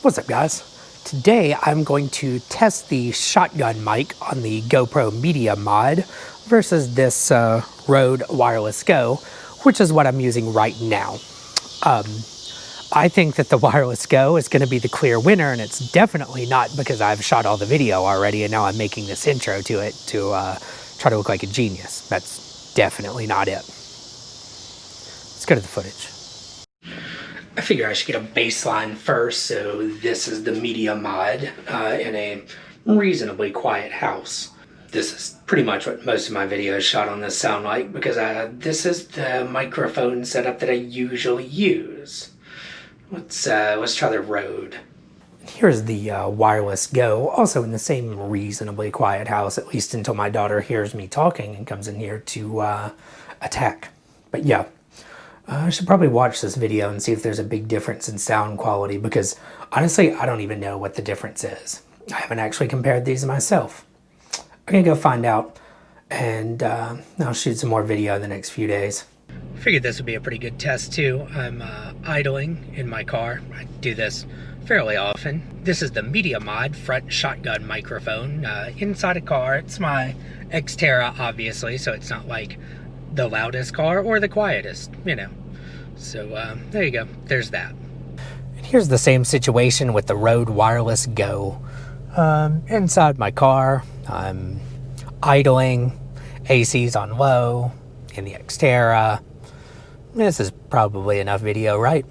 What's up, guys? Today I'm going to test the shotgun mic on the GoPro MediaMod versus this Rode Wireless Go, which is what I'm using right now. I think that the Wireless Go is going to be the clear winner, and it's definitely not because I've shot all the video already and now I'm making this intro to it to try to look like a genius. That's definitely not it. Let's go to the footage. I figure I should get a baseline first, so this is the MediaMod in a reasonably quiet house. This is pretty much what most of my videos shot on this sound like, because this is the microphone setup that I usually use. Let's try the Rode. Here's the Wireless Go, also in the same reasonably quiet house, at least until my daughter hears me talking and comes in here to attack. But yeah. I should probably watch this video and see if there's a big difference in sound quality, because honestly, I don't even know what the difference is. I haven't actually compared these myself. I'm gonna go find out, and I'll shoot some more video in the next few days. Figured this would be a pretty good test too. I'm idling in my car. I do this fairly often. This is the MediaMod front shotgun microphone inside a car. It's my Xterra, obviously, so it's not like the loudest car or the quietest, you know. So there you go, there's that. And here's the same situation with the Rode Wireless Go. Inside my car, I'm idling, AC's on low, in the Xterra. This is probably enough video, right?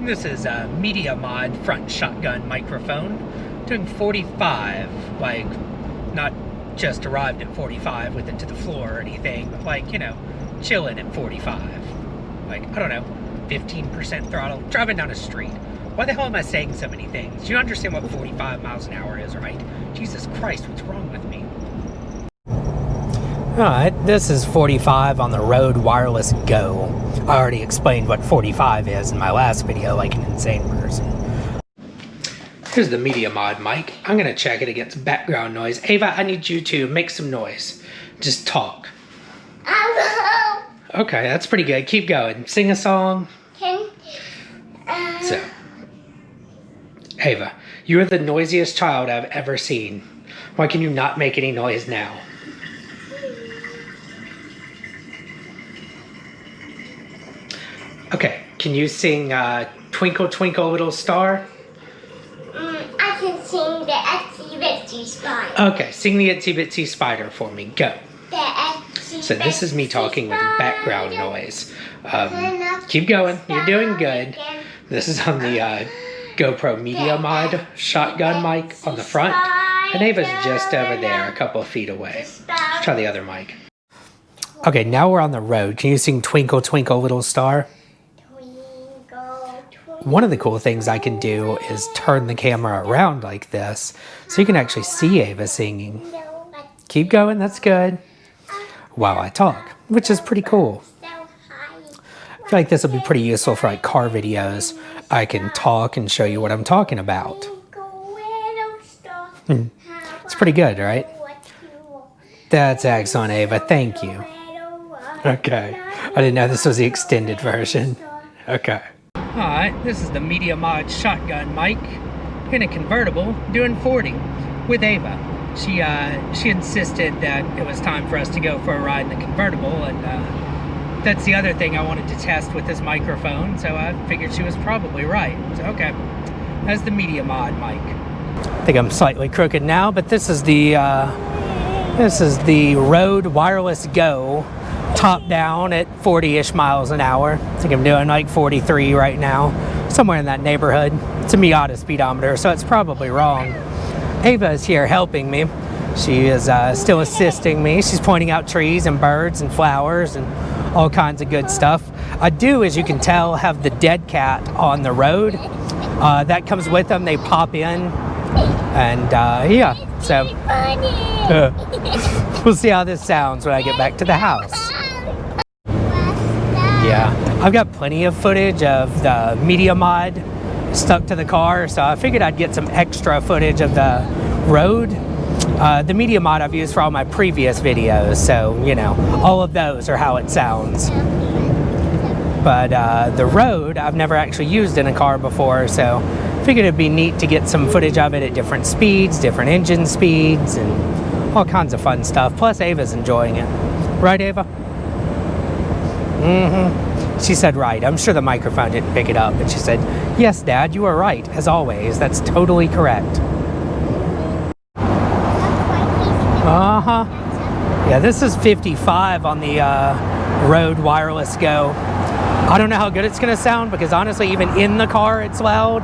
This is a MediaMod front shotgun microphone, doing 45, like, not just arrived at 45 with it to the floor or anything, but like, you know, chilling at 45. Like, I don't know, 15% throttle, driving down a street. Why the hell am I saying so many things? You understand what 45 miles an hour is, right? Jesus Christ, what's wrong with me? Alright, this is 45 on the Rode Wireless Go. I already explained what 45 is in my last video like an insane person. Here's the MediaMod mic. I'm gonna check it against background noise. Ava, I need you to make some noise. Just talk. Okay, that's pretty good. Keep going. Sing a song. So, Ava, you are the noisiest child I've ever seen. Why can you not make any noise now? Okay, can you sing Twinkle Twinkle Little Star? I can sing the Itsy Bitsy Spider. Okay, sing the Itsy Bitsy Spider for me. Go. So this is me talking with background noise. Keep going. You're doing good. This is on the GoPro MediaMod shotgun mic on the front. And Ava's just over there, a couple of feet away. Let's try the other mic. Okay, now we're on the road. Can you sing Twinkle Twinkle Little Star? One of the cool things I can do is turn the camera around like this, so you can actually see Ava singing. Keep going, that's good. While I talk, which is pretty cool. I feel like this will be pretty useful for like car videos. I can talk and show you what I'm talking about. It's pretty good, right? That's excellent, Ava, thank you. Okay, I didn't know this was the extended version. Okay. Alright, this is the MediaMod shotgun mic in a convertible doing 40 with Ava. She insisted that it was time for us to go for a ride in the convertible, and that's the other thing I wanted to test with this microphone, so I figured she was probably right. So okay, that's the MediaMod mic. I think I'm slightly crooked now, but this is the Rode Wireless Go, top down at 40-ish miles an hour. I think I'm doing like 43 right now, somewhere in that neighborhood. It's a Miata speedometer, so it's probably wrong. Ava is here helping me. She is still assisting me. She's pointing out trees and birds and flowers and all kinds of good stuff. I do, as you can tell, have the dead cat on the road. That comes with them. They pop in, and yeah, so we'll see how this sounds when I get back to the house. Yeah, I've got plenty of footage of the MediaMod stuck to the car, so I figured I'd get some extra footage of the Rode. The MediaMod I've used for all my previous videos, so, you know, all of those are how it sounds. But the Rode, I've never actually used in a car before, so figured it'd be neat to get some footage of it at different speeds, different engine speeds, and all kinds of fun stuff. Plus, Ava's enjoying it. Right, Ava? Mm-hmm. She said right. I'm sure the microphone didn't pick it up, but she said, yes, Dad, you are right, as always. That's totally correct. Uh-huh. Yeah, this is 55 on the Rode Wireless Go. I don't know how good it's going to sound because honestly, even in the car, it's loud.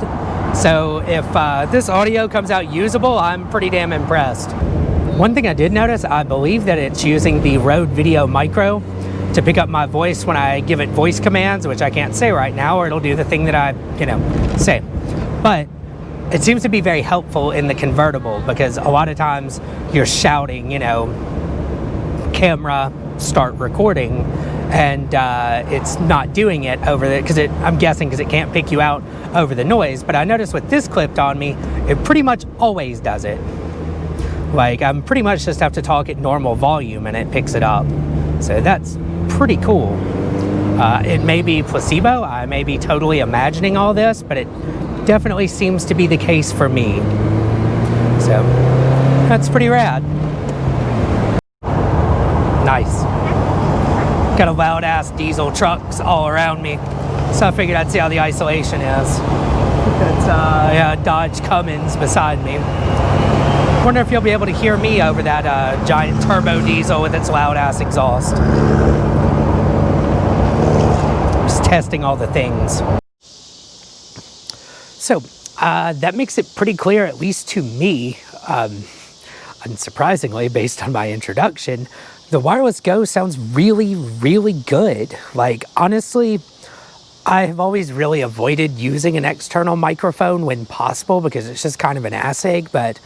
So if this audio comes out usable, I'm pretty damn impressed. One thing I did notice, I believe that it's using the Rode Video Micro to pick up my voice when I give it voice commands, which I can't say right now, or it'll do the thing that I, say. But it seems to be very helpful in the convertible because a lot of times you're shouting, camera, start recording, and it's not doing it over the, because I'm guessing because it can't pick you out over the noise. But I noticed with this clipped on me, it pretty much always does it. Like, I'm pretty much just have to talk at normal volume and it picks it up. So that's pretty cool. It may be placebo, I may be totally imagining all this, but it definitely seems to be the case for me. So that's pretty rad. Nice. Got a loud ass diesel trucks all around me, so I figured I'd see how the isolation is. It's yeah, Dodge Cummins beside me. Wonder if you'll be able to hear me over that giant turbo diesel with its loud ass exhaust. Just testing all the things. So that makes it pretty clear, at least to me, unsurprisingly, based on my introduction, the Wireless Go sounds really, really good. Like, honestly, I have always really avoided using an external microphone when possible because it's just kind of an ass egg, but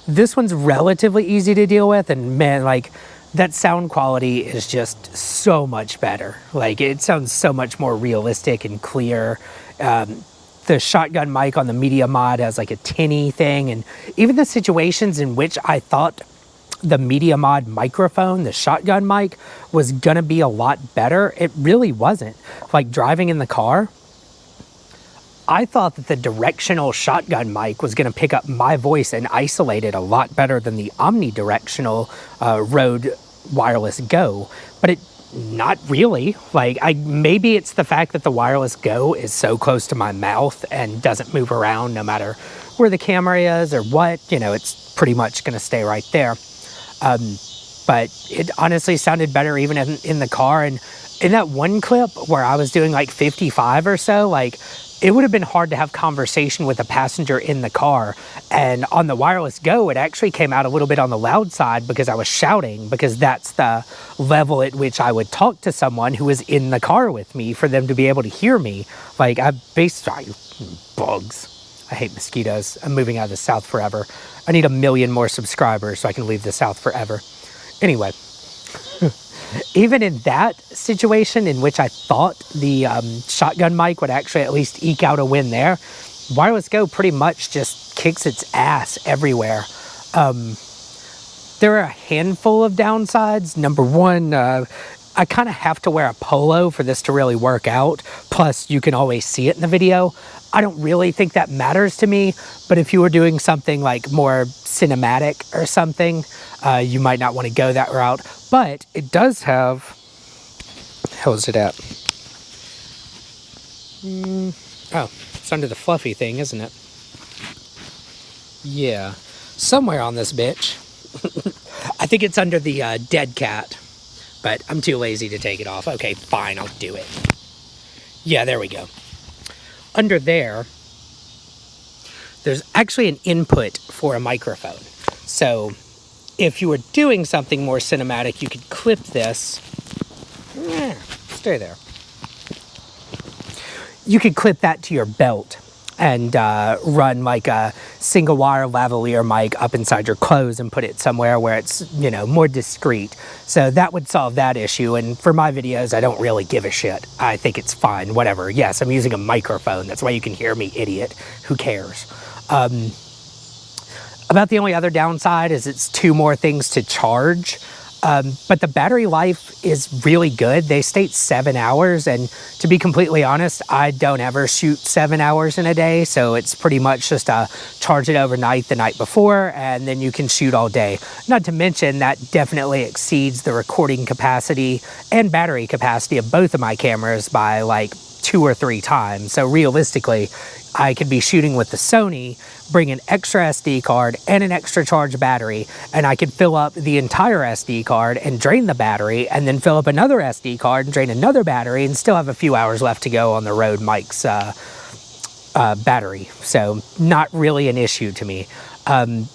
this one's relatively easy to deal with, and man, like, that sound quality is just so much better. Like, it sounds so much more realistic and clear. The shotgun mic on the MediaMod has like a tinny thing, and even the situations in which I thought the MediaMod microphone, the shotgun mic, was gonna be a lot better, it really wasn't. Like, driving in the car, I thought that the directional shotgun mic was gonna pick up my voice and isolate it a lot better than the omnidirectional Rode Wireless Go, but it not really. Like, maybe it's the fact that the Wireless Go is so close to my mouth and doesn't move around no matter where the camera is or what, it's pretty much gonna stay right there. But it honestly sounded better even in the car. And in that one clip where I was doing like 55 or so, like, it would have been hard to have conversation with a passenger in the car. And on the Wireless Go, it actually came out a little bit on the loud side because I was shouting, because that's the level at which I would talk to someone who was in the car with me for them to be able to hear me. Like, bugs. I hate mosquitoes. I'm moving out of the South forever. I need 1 million more subscribers so I can leave the South forever. Anyway, even in that situation in which I thought the shotgun mic would actually at least eke out a win there, Wireless Go pretty much just kicks its ass everywhere. There are a handful of downsides. Number one, I kind of have to wear a polo for this to really work out. Plus, you can always see it in the video. I don't really think that matters to me, but if you were doing something like more cinematic or something, you might not want to go that route. But it does have, how is it at? Oh, it's under the fluffy thing, isn't it? Yeah, somewhere on this bitch. I think it's under the dead cat, but I'm too lazy to take it off. Okay, fine, I'll do it. Yeah, there we go. Under there, there's actually an input for a microphone. So if you were doing something more cinematic, you could clip this. Stay there. You could clip that to your belt and run like a single wire lavalier mic up inside your clothes and put it somewhere where it's, more discreet. So that would solve that issue. And for my videos, I don't really give a shit. I think it's fine, whatever. Yes, I'm using a microphone. That's why you can hear me, idiot. Who cares? About the only other downside is it's 2 more things to charge. But the battery life is really good. They state 7 hours, and to be completely honest, I don't ever shoot 7 hours in a day, so it's pretty much just charge it overnight the night before, and then you can shoot all day. Not to mention that definitely exceeds the recording capacity and battery capacity of both of my cameras by like 2 or 3 times. So realistically, I could be shooting with the Sony, bring an extra SD card and an extra charge battery, and I could fill up the entire SD card and drain the battery, and then fill up another SD card and drain another battery, and still have a few hours left to go on the Rode Mic's battery. So not really an issue to me.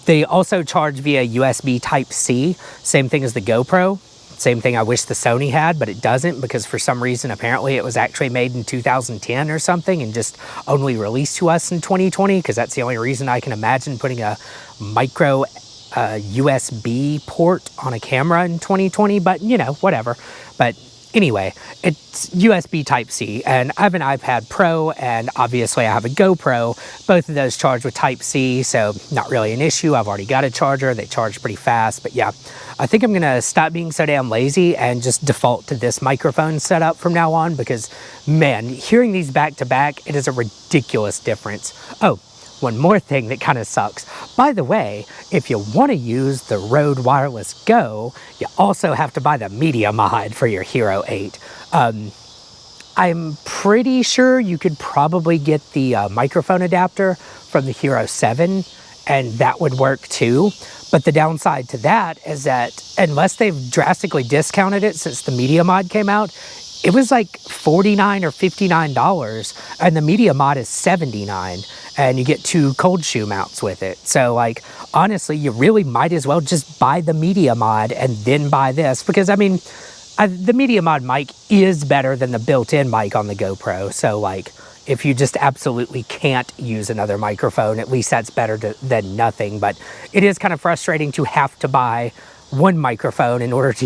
They also charge via USB Type-C, same thing as the GoPro. Same thing I wish the Sony had, but it doesn't, because for some reason apparently it was actually made in 2010 or something and just only released to us in 2020, because that's the only reason I can imagine putting a micro USB port on a camera in 2020, but you know, whatever. But anyway, it's USB Type-C, and I have an iPad Pro, and obviously I have a GoPro. Both of those charge with Type-C, so not really an issue. I've already got a charger. They charge pretty fast, but yeah. I think I'm gonna stop being so damn lazy and just default to this microphone setup from now on, because man, hearing these back to back, it is a ridiculous difference. Oh, one more thing that kind of sucks. By the way, if you want to use the Rode Wireless Go, you also have to buy the MediaMod for your Hero 8. I'm pretty sure you could probably get the microphone adapter from the Hero 7, and that would work too. But the downside to that is that unless they've drastically discounted it since the MediaMod came out, it was like $49 or $59, and the MediaMod is $79, and you get 2 cold shoe mounts with it. So like, honestly, you really might as well just buy the MediaMod and then buy this, because I mean, the MediaMod mic is better than the built-in mic on the GoPro. So like, if you just absolutely can't use another microphone, at least that's better than nothing. But it is kind of frustrating to have to buy one microphone in order to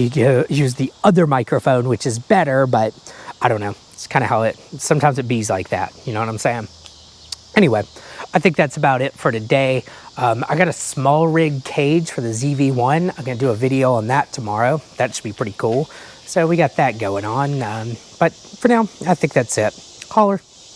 use the other microphone, which is better, but I don't know. It's kind of how sometimes it bees like that. You know what I'm saying? Anyway, I think that's about it for today. I got a small rig cage for the ZV-1. I'm gonna do a video on that tomorrow. That should be pretty cool. So we got that going on. But for now, I think that's it. Holler.